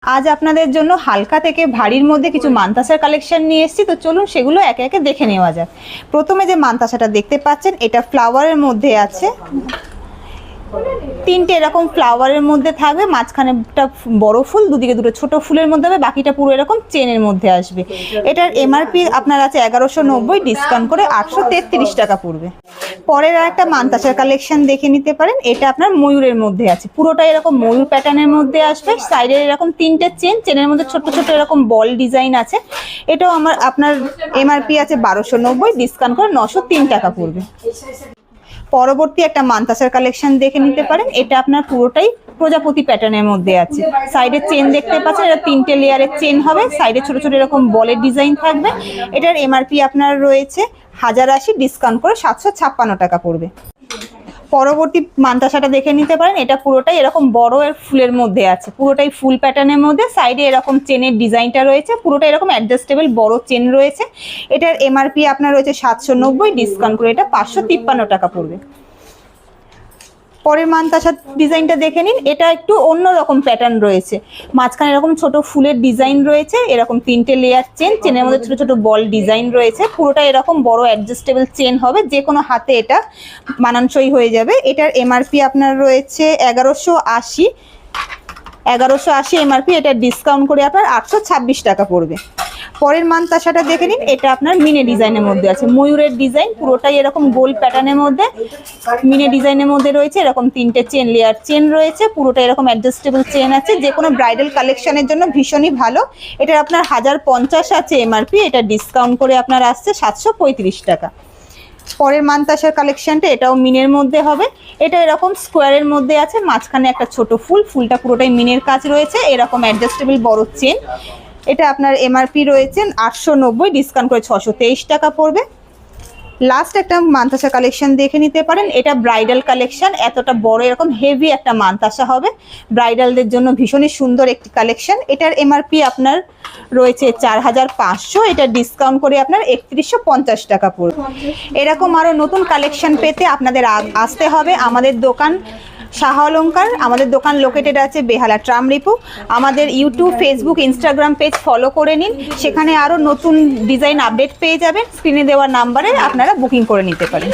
আজ আপনাদের জন্য হালকা থেকে ভারীর মধ্যে কিছু মানতাসার কালেকশন নিয়ে এসেছি। তো চলুন সেগুলো একে একে দেখে নেওয়া যাক। প্রথমে যে মানতাসাটা দেখতে পাচ্ছেন এটা ফ্লাওয়ারের মধ্যে আছে, তিনটে এরকম ফ্লাওয়ারের মধ্যে থাকবে, মাঝখানে একটা বড় ফুল, দুদিকে দুটো ছোট ফুলের মধ্যে হবে, বাকিটা পুরো এরকম চেনের মধ্যে আসবে। এটার এমআরপি আপনার আছে 1190, ডিসকাউন্ট করে 833 টাকা পড়বে। পরের আর একটা মানতাসার কালেকশন দেখে নিতে পারেন। এটা আপনার ময়ূরের মধ্যে আছে, পুরোটা এরকম ময়ূর প্যাটার্নের মধ্যে আসবে, সাইডে এরকম তিনটে চেন, চেনের মধ্যে ছোট ছোট এরকম বল ডিজাইন আছে। এটাও আপনার এমআরপি আছে 1290, ডিসকাউন্ট করে 903 টাকা পড়বে। পরবর্তী একটা মানতাসার কালেকশন দেখে নিতে পারেন। এটা আপনার পুরোটাই প্রজাপতি প্যাটার্নের মধ্যে আছে, সাইডে চেন দেখতে পাচ্ছেন, এটা তিনটে লেয়ারের চেন হবে, সাইডে ছোট ছোট এরকম বলের ডিজাইন থাকবে। এটার এমআরপি আপনার রয়েছে 1080, ডিসকাউন্ট করে 756 টাকা পড়বে। পরবর্তী মানতাসাটা দেখে নিতে পারেন। এটা পুরোটাই এরকম বড় এর ফুলের মধ্যে আছে, পুরোটাই ফুল প্যাটার্নের মধ্যে, সাইডে এরকম চেনের ডিজাইনটা রয়েছে, পুরোটা এরকম অ্যাডজাস্টেবল বড় চেন রয়েছে। এটার এমআরপি আপনার রয়েছে 790, ডিসকাউন্ট করে এটা 553 টাকা পড়বে। পরের মানতাসার ডিজাইনটা দেখে নিন। এটা একটু অন্যরকম প্যাটার্ন রয়েছে, মাঝখানে এরকম ছোট ফুলের ডিজাইন রয়েছে, এরকম তিনটে লেয়ার চেন, চেনের মধ্যে ছোট ছোট বল ডিজাইন রয়েছে, পুরোটা এরকম বড় অ্যাডজাস্টেবল চেন হবে, যে কোনো হাতে এটা মানানসই হয়ে যাবে। এটার এমআরপি আপনার রয়েছে 1180 এমআরপি, এটা ডিসকাউন্ট করে আপনার 826 টাকা পড়বে। পরের মানতাসাটা দেখে নিন। এটা আপনার মিনে ডিজাইনের মধ্যে আছে, ময়ূরের ডিজাইন, পুরোটাই এরকম গোল প্যাটার্নের মধ্যে মিনে ডিজাইনের মধ্যে রয়েছে, এরকম তিনটে চেন লেয়ার চেন রয়েছে, পুরোটা এরকম অ্যাডজাস্টেবল চেন আছে, যে কোনো ব্রাইডাল কালেকশনের জন্য ভীষণই ভালো। এটার আপনার 1050 আছে এমআরপি, এটা ডিসকাউন্ট করে আপনার আসছে 735 টাকা। পরের মানতাসার কালেকশনটা এটাও মিনের মধ্যে হবে। এটা এরকম স্কোয়ারের মধ্যে আছে, মাঝখানে একটা ছোট ফুল, ফুলটা পুরোটাই মিনের কাজ রয়েছে, এরকম অ্যাডজাস্টেবল বড় চেন। এটা আপনার এমআরপি রয়েছে 890, ডিসকাউন্ট করে 623 টাকা পড়বে। লাস্ট একটা মানতাসা কালেকশন দেখে নিতে পারেন। এটা ব্রাইডাল কালেকশন, এতটা বড় এরকম হেভি একটা মানতাসা হবে, ব্রাইডালদের জন্য ভীষণই সুন্দর একটি কালেকশন। এটার এমআরপি আপনার রয়েছে 4500, এটা ডিসকাউন্ট করে আপনার 3150 টাকা পড়বে। এরকম আরও নতুন কালেকশন পেতে আপনাদের আসতে হবে আমাদের দোকান শাহ অলংকার। আমাদের দোকান লোকেটেড আছে বেহালা ট্রামরিপু। আমাদের YouTube, Facebook, Instagram page follow করে নিন, সেখানে আরও নতুন ডিজাইন আপডেট পেয়ে যাবেন। স্ক্রিনে দেওয়া নাম্বারে আপনারা বুকিং করে নিতে পারেন।